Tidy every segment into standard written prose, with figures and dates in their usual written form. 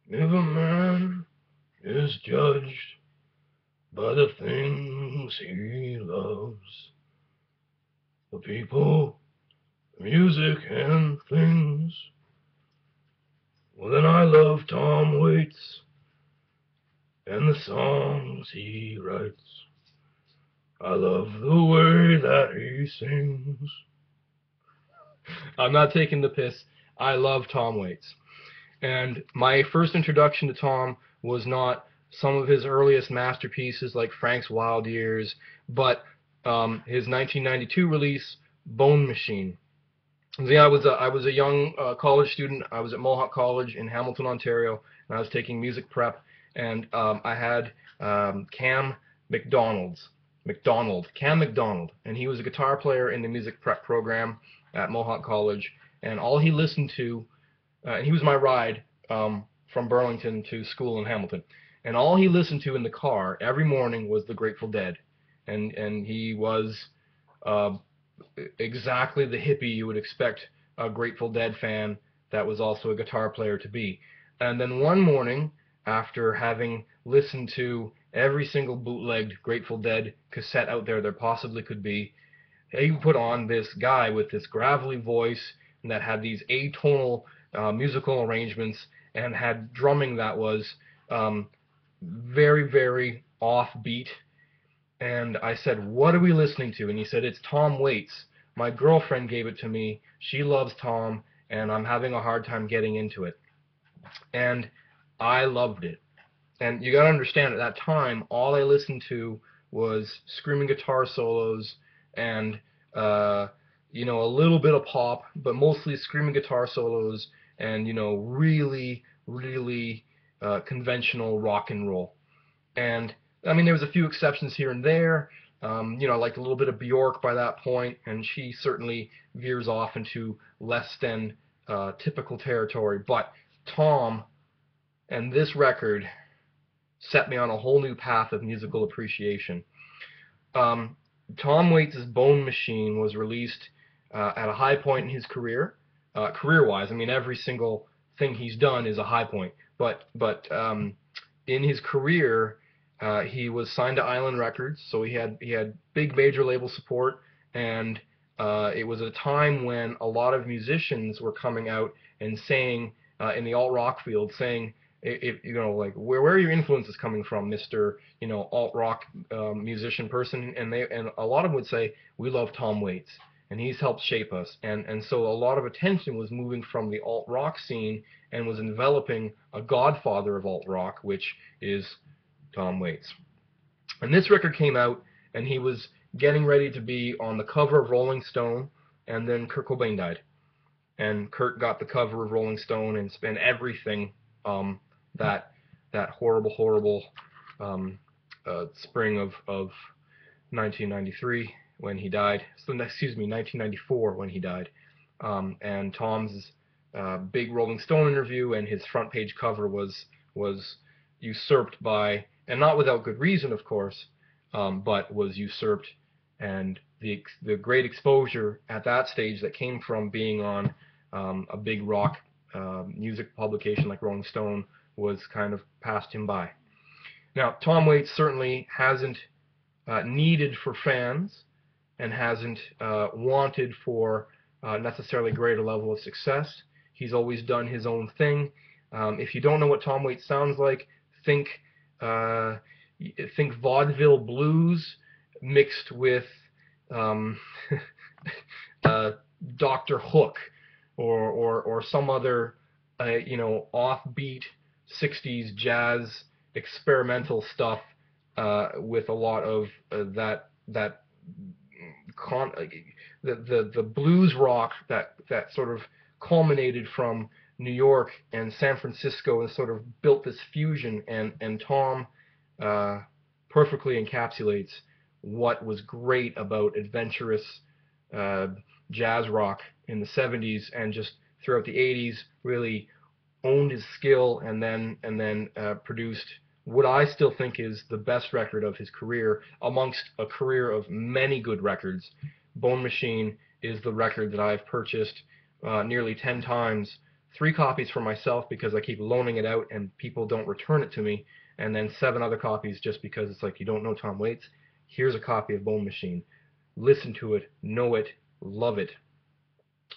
If a man is judged by the things he loves, the people, music, and things, well then I love Tom Waits and the songs he writes. I love the way that he sings. I'm not taking the piss. I love Tom Waits. And my first introduction to Tom was not some of his earliest masterpieces like Frank's Wild Years, but his 1992 release, Bone Machine. Yeah, I was a young college student. I was at Mohawk College in Hamilton, Ontario, and I was taking music prep. And I had Cam Cam McDonald, and he was a guitar player in the music prep program at Mohawk College. And all he listened to, and he was my ride from Burlington to school in Hamilton. And all he listened to in the car every morning was the Grateful Dead, and he was uh, exactly the hippie you would expect a Grateful Dead fan that was also a guitar player to be. And then one morning, after having listened to every single bootlegged Grateful Dead cassette out there possibly could be, he put on this guy with this gravelly voice that had these atonal musical arrangements and had drumming that was um, very, very offbeat. And I said, "What are we listening to?" And he said, "It's Tom Waits. My girlfriend gave it to me. She loves Tom, and I'm having a hard time getting into it." And I loved it. And you got to understand, at that time, all I listened to was screaming guitar solos and, uh, a little bit of pop, but mostly screaming guitar solos and, really, really conventional rock and roll. And I mean, there was a few exceptions here and there. I liked a little bit of Bjork by that point, and she certainly veers off into less than typical territory. But Tom and this record set me on a whole new path of musical appreciation. Um, Tom Waits' Bone Machine was released at a high point in his career, career-wise. I mean, every single thing he's done is a high point. But in his career, he was signed to Island Records, so he had big major label support, and it was a time when a lot of musicians were coming out and saying in the alt rock field, saying, if like, where are your influences coming from, Mister alt rock musician person? And a lot of them would say, we love Tom Waits, and he's helped shape us. And so a lot of attention was moving from the alt rock scene and was enveloping a godfather of alt rock, which is Tom Waits. And this record came out, and he was getting ready to be on the cover of Rolling Stone, and then Kurt Cobain died. And Kurt got the cover of Rolling Stone and spent everything um, that that horrible, horrible spring of 1993 when he died. So, excuse me, 1994 when he died. And Tom's big Rolling Stone interview and his front page cover was usurped by, and not without good reason, of course, but was usurped. And the great exposure at that stage that came from being on a big rock music publication like Rolling Stone was kind of passed him by. Now, Tom Waits certainly hasn't needed for fans and hasn't wanted for necessarily greater level of success. He's always done his own thing. If you don't know what Tom Waits sounds like, think uh, think vaudeville blues mixed with um, uh, Doctor Hook or some other offbeat 60s jazz experimental stuff with a lot of that con- the blues rock that sort of culminated from New York and San Francisco and sort of built this fusion, and Tom uh, perfectly encapsulates what was great about adventurous uh, jazz rock in the 70s and just throughout the 80s. Really owned his skill and then produced what I still think is the best record of his career amongst a career of many good records. Bone Machine is the record that I've purchased nearly 10 times 3 copies for myself because I keep loaning it out and people don't return it to me, and then 7 other copies just because it's like, you don't know Tom Waits? Here's a copy of Bone Machine. Listen to it, know it, love it.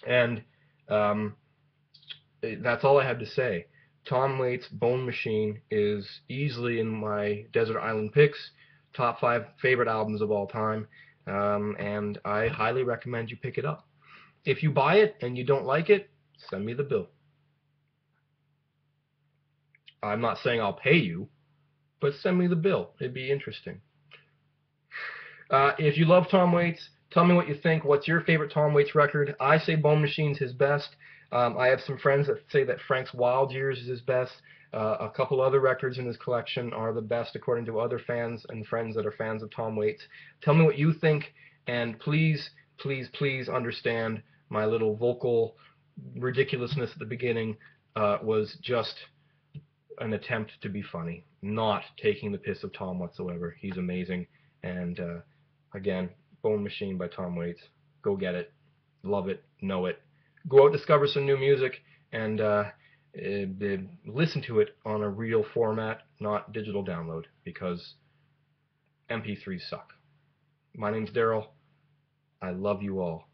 And that's all I have to say. Tom Waits' Bone Machine is easily in my Desert Island Picks, top 5 favorite albums of all time, and I highly recommend you pick it up. If you buy it and you don't like it, send me the bill. I'm not saying I'll pay you, but send me the bill. It'd be interesting. If you love Tom Waits, tell me what you think. What's your favorite Tom Waits record? I say Bone Machine's his best. I have some friends that say that Frank's Wild Years is his best. A couple other records in his collection are the best according to other fans and friends that are fans of Tom Waits. Tell me what you think, and please, please, please understand my little vocal ridiculousness at the beginning was just an attempt to be funny, not taking the piss of Tom whatsoever. He's amazing. And again, Bone Machine by Tom Waits. Go get it. Love it. Know it. Go out, discover some new music, and listen to it on a real format, not digital download, because MP3s suck. My name's Daryl. I love you all.